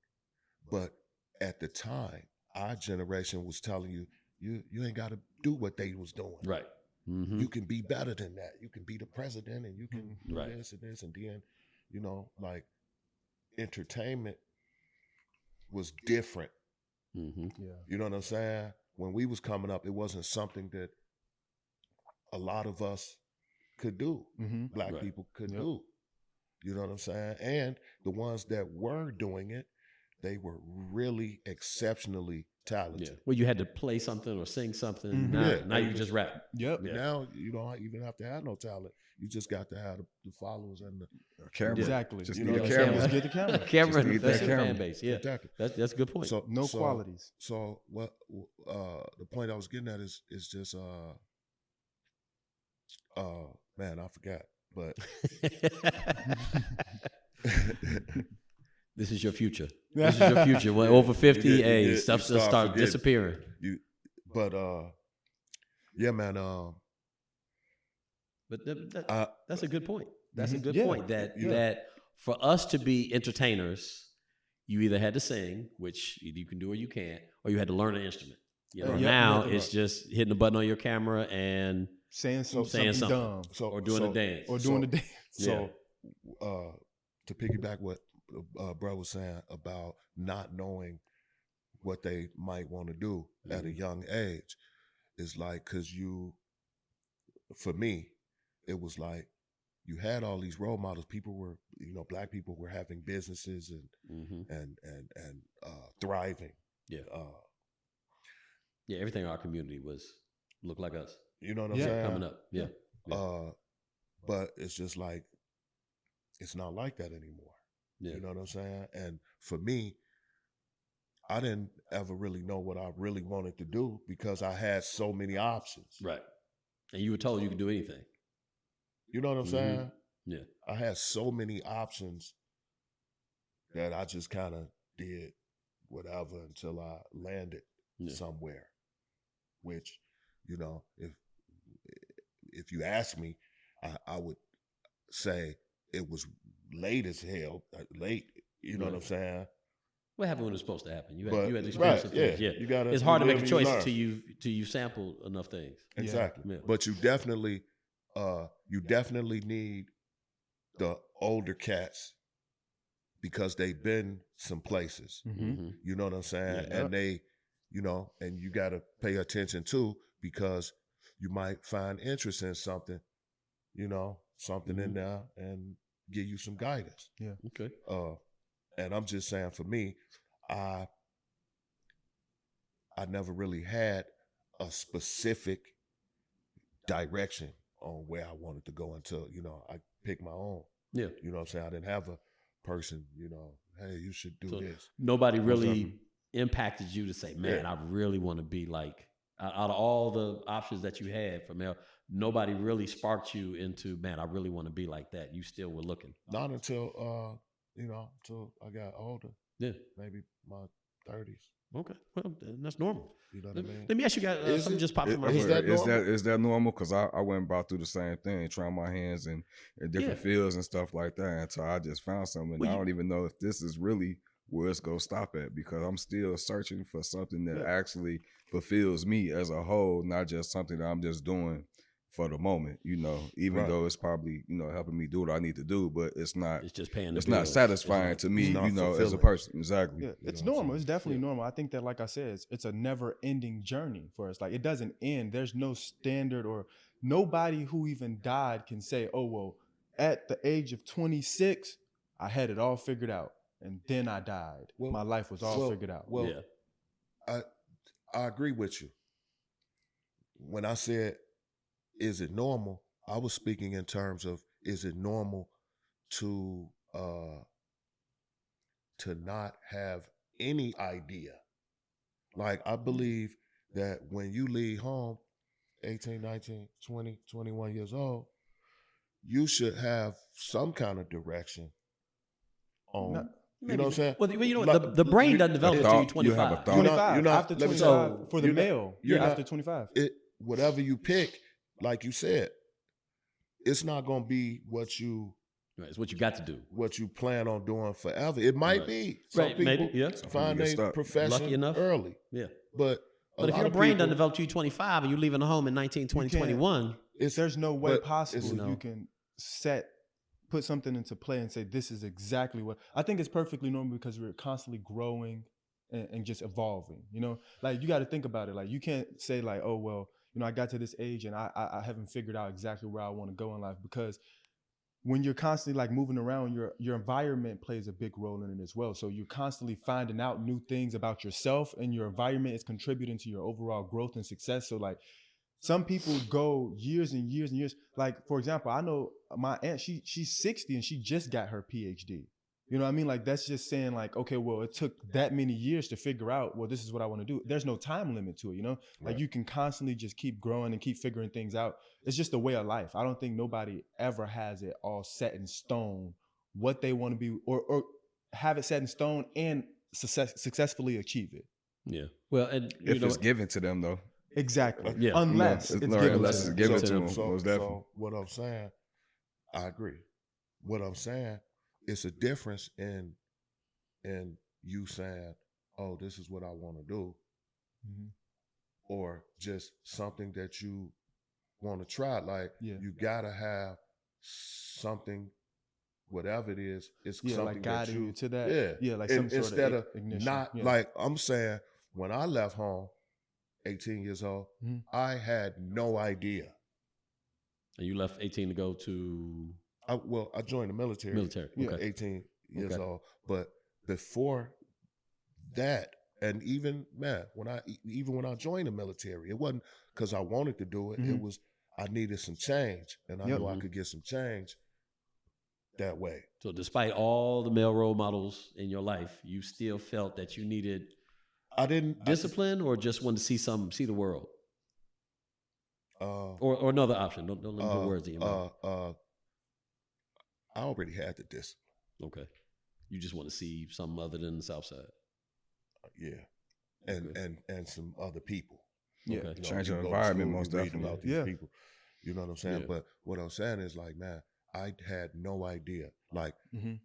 but at the time, our generation was telling you, you ain't got to do what they was doing. Right. You can be better than that. You can be the president and you can do Right. this and this. And then, you know, like entertainment was different. You know what I'm saying? When we was coming up, it wasn't something that a lot of us could do. Black people could do. You know what I'm saying? And the ones that were doing it, they were really exceptionally talented. Yeah. Well, you had to play something or sing something. Now you just rap. Yep. Yeah. Now you don't even have to have no talent. You just got to have the followers and the camera. Exactly. Just You need know a what I'm camera. saying? Just get the camera. Camera and need that that's your camera. fan base. Yeah. Exactly. That's a good point. So No qualities. So what the point I was getting at is just man, I forgot. But this is your future. This is your future. When over 50, you stuff just start forgetting. disappearing. But yeah, man. But that's a good point. That's a good Yeah. point. That for us to be entertainers, you either had to sing, which either you can do or you can't, or you had to learn an instrument. Now it's just hitting the button on your camera and saying something dumb. or doing a dance. Or doing the dance. So, to piggyback what bro was saying about not knowing what they might want to do at a young age, is like, because for me, it was like you had all these role models. People were, black people were having businesses and thriving. Yeah. Everything in our community looked like us. You know what I'm saying? Coming up. Yeah. But it's just like, it's not like that anymore. Yeah. You know what I'm saying? And for me, I didn't ever really know what I really wanted to do because I had so many options. Right. And you were told you could do anything. You know what I'm saying? Yeah. I had so many options that I just kind of did whatever until I landed somewhere, which, if you ask me, I would say it was late as hell, you know what I'm saying? What happened when it was supposed to happen? You had to experience right, some things. yeah. You gotta, it's hard to make a live choice and until you sample enough things. Exactly. Yeah. But you definitely need the older cats because they've been some places. Mm-hmm. You know what I'm saying? Yeah. And they, and you got to pay attention too, because you might find interest in something, something in there and give you some guidance. Yeah. Okay. And I'm just saying, for me, I never really had a specific direction on where I wanted to go until, I picked my own. Yeah. You know what I'm saying? I didn't have a person, hey, you should do this. Nobody really impacted you to say, man, I really want to be like, out of all the options that you had for male, nobody really sparked you into, man, I really want to be like that. You still were looking. Not until, until I got older. Yeah. Maybe my 30s. Okay. Well, that's normal. You know what I mean? Let me ask you guys, something just popped in my is head. Is that normal? Because I went about through the same thing, trying my hands in different fields and stuff like that. And so I just found something. I don't even know if this is really where it's going to stop at, because I'm still searching for something that actually fulfills me as a whole, not just something that I'm just doing for the moment, even though it's probably, helping me do what I need to do, but it's not, it's just paying the it's bills. not satisfying to me, as a fulfilling. person. Exactly. Yeah, it's normal. It's definitely normal. I think that, like I said, it's a never ending journey for us. Like, it doesn't end. There's no standard, or nobody who even died can say, oh, well, at the age of 26, I had it all figured out. And then I died. My life was all figured out. Well, I agree with you. When I said, is it normal? I was speaking in terms of, is it normal to not have any idea? Like, I believe that when you leave home, 18, 19, 20, 21 years old, you should have some kind of direction on, you know what I'm saying? Well, you know what? The brain doesn't develop until you're 25. You have a thought. 25. You're not- After let me 25 say, for the male. you're not- after 25. Whatever you pick, like you said, it's not going to be what you Right, it's what you got to do. what you plan on doing forever. It might be. Some people maybe, find get their stuck. profession Lucky enough. early. Yeah. But But if your brain doesn't develop till you're 25 and you're leaving the home in 19, 20, can't. 21, There's no way but possible it's- you can put something into play and say, this is exactly what. I think it's perfectly normal because we're constantly growing and just evolving, Like, you got to think about it. Like, you can't say like, oh, well, I got to this age and I haven't figured out exactly where I want to go in life, because when you're constantly like moving around, your environment plays a big role in it as well. So you're constantly finding out new things about yourself, and your environment is contributing to your overall growth and success. So like, some people go years and years and years. Like, for example, I know my aunt, she's 60 and she just got her PhD. You know what I mean? Like, that's just saying like, okay, well, it took that many years to figure out, well, this is what I want to do. There's no time limit to it, you know? Like Right. you can constantly just keep growing and keep figuring things out. It's just a way of life. I don't think nobody ever has it all set in stone what they want to be, or have it set in stone and successfully achieve it. Yeah. Well, and If it's given to them, though. Exactly. Yeah. Unless No, it's no, given unless to it's them. given to So- them. So, Most definitely. so what I'm saying, I agree. What I'm saying, it's a difference in you saying, "Oh, this is what I want to do," Mhm. or just something that you want to try. Like Yeah. you gotta have something, whatever it is. It's Yeah, something like guiding that you to that. Yeah, Yeah, like some sort instead of ignition. not Yeah. like I'm saying. When I left home, 18 years old, Mhm. I had no idea. And you left 18 to go to I joined the military. military. Yeah. Okay. 18 years Okay. old. But before that, and even when I joined the military, it wasn't because I wanted to do it. It Mhm. was I needed some change, and I Yep. knew I could get some change that way. So despite all the male role models in your life, you still felt that you needed I didn't discipline, or just wanted to see the world, Uh, or another option. Don't let me put words in your mouth. I already had the discipline. Okay. You just want to see something other than the South Side. Yeah, and Okay. and some other people. Yeah. Okay. You know, Change you your go to environment, school, most you read definitely. about these Yeah. people. You know what I'm saying? Yeah. But what I'm saying is like, man, I had no idea. Like Mhm.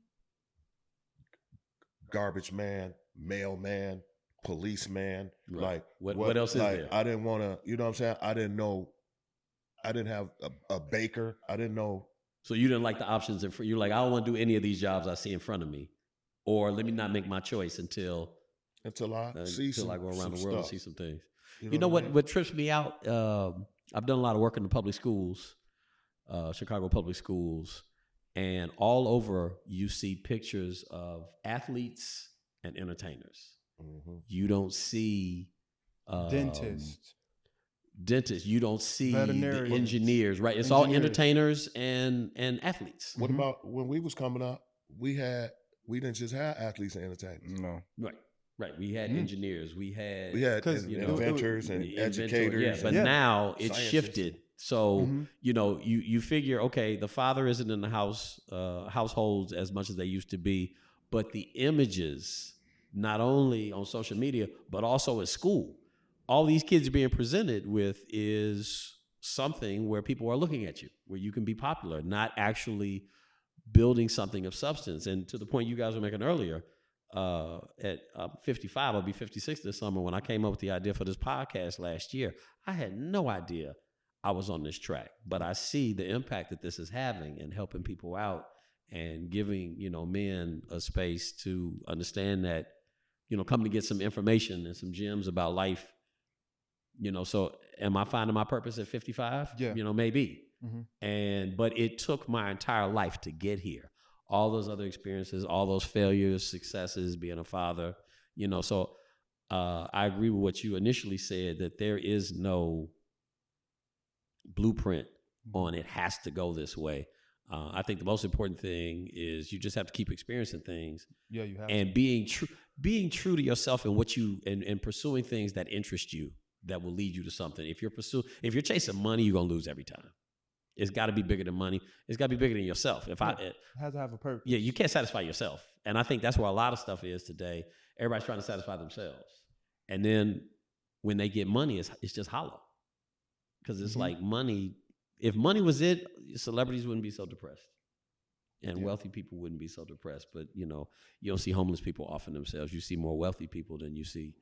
garbage man, mailman, policeman. Right. Like What else is like, there? I didn't want to. You know what I'm saying? I didn't know. I didn't have a baker. I didn't know. So you didn't like the options in front. You're like, I don't want to do any of these jobs I see in front of me, or let me not make my choice until Until I see some, I go around some the world and stuff. see some things. You You know what? I what? mean? What trips me out? I've done a lot of work in the public schools, Chicago public schools, and all over you see pictures of athletes and entertainers. Mhm. You don't see Dentist. dentists. You don't see the Veterinarians. engineers. Right? It's all Engineers. entertainers and athletes. What Mhm. about when we was coming up? We didn't just have athletes and entertainers. No. Right. Right. We had Mm. engineers. We had We had 'Cause, inventors and the inventor- educators. Yeah, but and now it's scientists. shifted. So Mhm. you figure, okay, the father isn't in the households as much as they used to be, but the images, not only on social media but also at school, all these kids are being presented with is something where people are looking at you, where you can be popular, not actually building something of substance. And to the point you guys were making earlier, at 55, I'll be 56 this summer. When I came up with the idea for this podcast last year, I had no idea I was on this track, but I see the impact that this is having and helping people out and giving, men a space to understand that, coming to get some information and some gems about life. So am I finding my purpose at 55? Yeah. Maybe. Mhm. But it took my entire life to get here. All those other experiences, all those failures, successes, being a father, so I agree with what you initially said, that there is no blueprint on it has to go this way. I think the most important thing is you just have to keep experiencing things Yeah, you have. and being true to yourself and what you and pursuing things that interest you, that will lead you to something. If you're chasing money, you're gonna lose every time. It's got to be bigger than money. It's got to be bigger than yourself. It has to have a purpose. Yeah, you can't satisfy yourself. And I think that's where a lot of stuff is today. Everybody's trying to satisfy themselves. And then when they get money, it's just hollow. Because it's like money. If money was it, celebrities wouldn't be so depressed. And wealthy people wouldn't be so depressed. But, you don't see homeless people offering themselves. You see more wealthy people than you see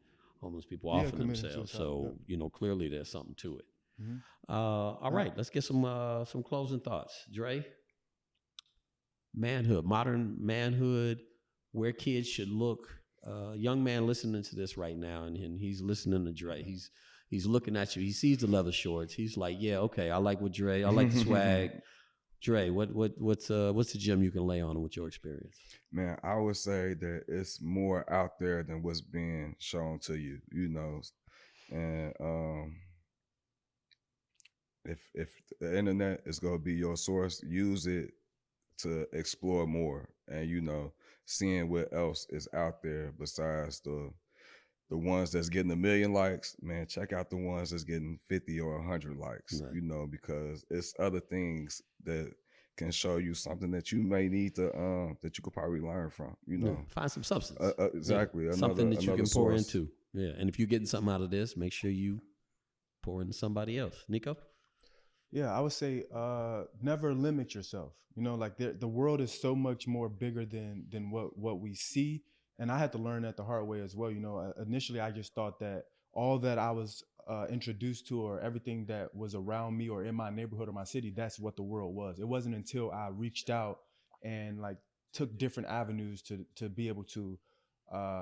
homeless people offering committing themselves. suicide, So, clearly there's something to it. Mhm. All right, let's get some closing thoughts. Dre, manhood, modern manhood, where kids should look. Young man listening to this right now, and he's listening to Dre. He's looking at you. He sees the leather shorts. He's like, yeah, okay, I like what Dre. I like the swag. Dre, what's the gem you can lay on with your experience? Man, I would say that it's more out there than what's being shown to you, and if the internet is gonna be your source, use it to explore more and, you know, seeing what else is out there besides the ones that's getting 1 million likes. Man, check out the ones that's getting 50 or 100 likes, Right. you know, because it's other things that can show you something that you may need to that you could probably learn from, you know. Yeah, find some substance. Exactly. Yeah. Something that you can pour source. into. Yeah. And if you're getting something out of this, make sure you pour into somebody else. Nico? Yeah, I would say never limit yourself. You know, like the world is so much more bigger than what we see. And I had to learn that the hard way as well. You know, initially I just thought that all that I was introduced to or everything that was around me or in my neighborhood or my city, that's what the world was. It wasn't until I reached out and like took different avenues to be able to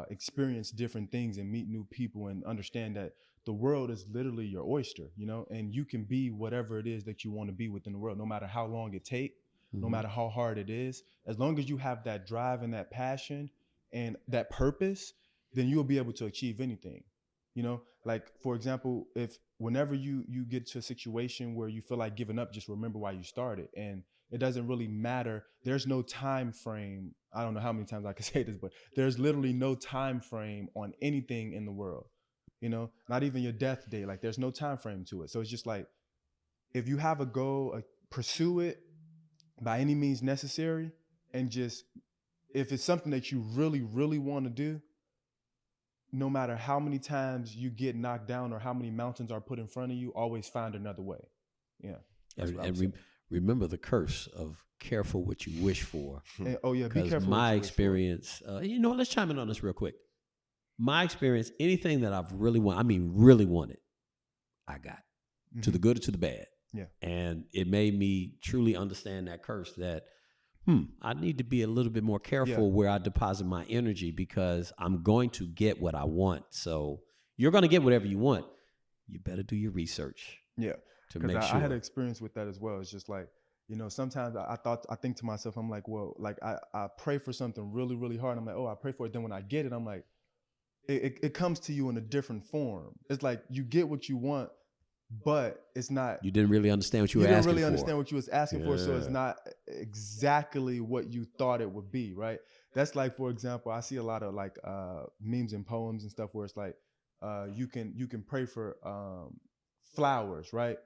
experience different things and meet new people and understand that the world is literally your oyster, you know, and you can be whatever it is that you want to be within the world, no matter how long it takes, no matter how hard it is. As long as you have that drive and that passion and that purpose, then you'll be able to achieve anything. You know, like, for example, if whenever you get to a situation where you feel like giving up, just remember why you started. And it doesn't really matter. There's no time frame. I don't know how many times I can say this, but there's literally no time frame on anything in the world. You know, not even your death day. Like, there's no time frame to it. So it's just like, if you have a goal, pursue it by any means necessary. And just, if it's something that you really, really want to do, no matter how many times you get knocked down or how many mountains are put in front of you, always find another way. Yeah. And remember the curse of careful what you wish for. And, oh yeah, be careful. Because my experience, you know, let's chime in on this real quick. My experience, anything that I've really wanted, I got. To the good or to the bad. Yeah. And it made me truly understand that curse that, I need to be a little bit more careful where I deposit my energy, because I'm going to get what I want. So you're going to get whatever you want. You better do your research. Yeah. To make sure. I had an experience with that as well. It's just like, you know, sometimes I think to myself, I'm like, well, like I pray for something really, really hard. I'm like, oh, I pray for it. Then when I get it, I'm like, it comes to you in a different form. It's like you get what you want, but it's not. You didn't really understand what you were asking for. You didn't really understand what you was asking for, so it's not exactly what you thought it would be, right? That's like, for example, I see a lot of like memes and poems and stuff where it's like you can pray for flowers, right?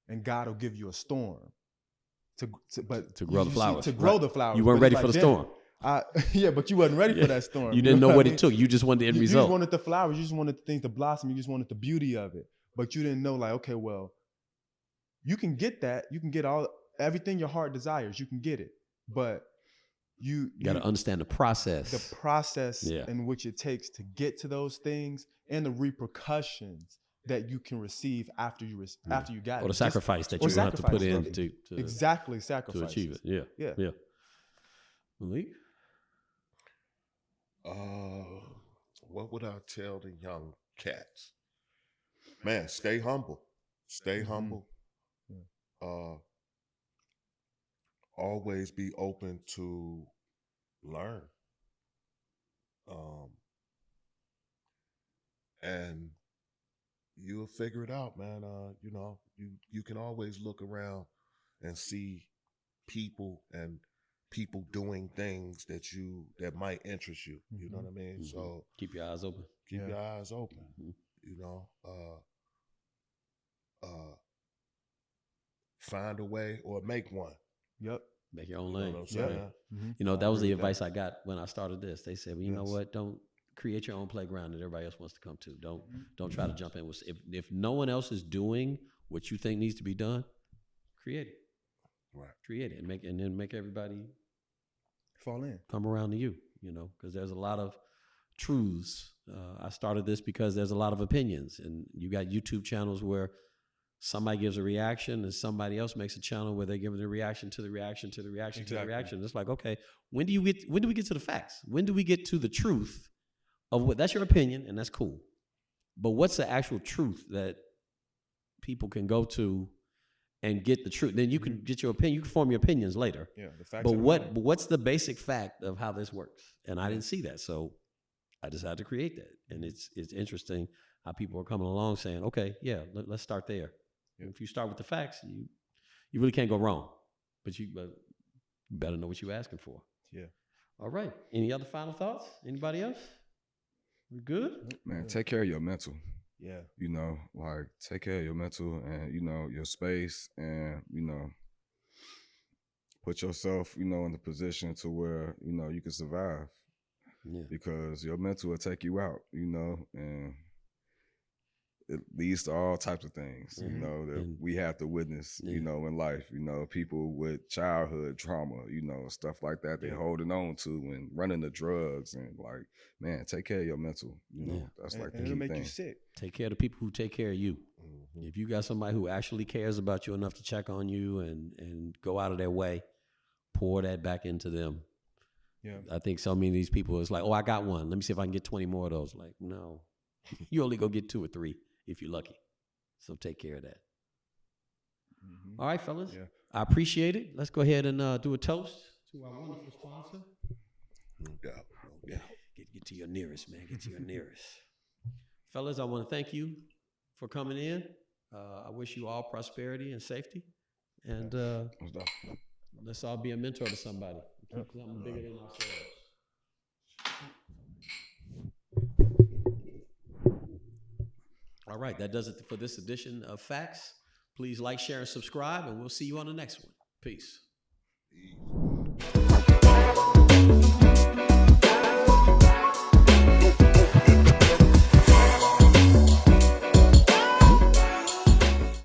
And God will give you a storm to grow the flowers. To grow the flowers. You weren't ready for the storm. Yeah, but you wasn't ready for that storm. You didn't know what it took. You just wanted the end result. You just wanted the flowers. You just wanted things to blossom. You just wanted the beauty of it. But you didn't know, like, okay, well, you can get that. You can get everything your heart desires. You can get it. But you got to understand the process. The process in which it takes to get to those things and the repercussions that you can receive after you got it. Or the sacrifice that you have to put in to exactly sacrifice to achieve it. Yeah. Maalik? What would I tell the young cats? Man, stay humble. Stay humble. Always be open to learn. And you'll figure it out, man. You know, you can always look around and see people doing things that might interest you. You know what I mean? So keep your eyes open. Keep your eyes open. You know, find a way or make one. Yep. Make your own lane. You know what I'm saying? You know, that was the advice I got when I started this. They said, well, you know what? Don't create your own playground that everybody else wants to come to. Don't try to jump in. If no one else is doing what you think needs to be done, create it. Right. Create it and then make everybody fall in. Come around to you, you know, because there's a lot of truths. I started this because there's a lot of opinions, and you got YouTube channels where somebody gives a reaction and somebody else makes a channel where they're giving the reaction to the reaction to the reaction to the reaction. It's like, okay, when do we get to the facts? When do we get to the truth of what? That's your opinion, and that's cool. But what's the actual truth that people can go to and get the truth? Then you can get your opinion. You can form your opinions later. Yeah, the facts. But what's the basic fact of how this works? And I didn't see that, so I decided to create that. And it's interesting how people are coming along saying, okay, yeah, let's start there. Yeah. If you start with the facts, you really can't go wrong. But You better know what you're asking for. Yeah. All right. Any other final thoughts? Anybody else? We good? Man, take care of your mental. Yeah. You know, like take care of your mental and, you know, your space and, you know, put yourself, you know, in the position to where, you know, you can survive. Yeah. Because your mental will take you out, you know, and it leads to all types of things, you know, that we have to witness, you know, in life, you know, people with childhood trauma, you know, stuff like that, they're holding on to and running to drugs and like, man, take care of your mental, you know, that's like the key it'll make thing. you sick. Take care of the people who take care of you. If you got somebody who actually cares about you enough to check on you and go out of their way, pour that back into them. Yeah. I think so many of these people, it's like, oh, I got one. Let me see if I can get 20 more of those. Like, no, you only go get 2 or 3 if you're lucky. So take care of that. All right, fellas. Yeah. I appreciate it. Let's go ahead and do a toast to our wonderful sponsor. No doubt. No doubt. Get to your nearest, man. Get to your nearest. Fellas, I want to thank you for coming in. I wish you all prosperity and safety. And let's all be a mentor to somebody. Keep something bigger than ourselves. All right, that does it for this edition of FAXX. Please like, share, and subscribe, and we'll see you on the next one. Peace. Peace.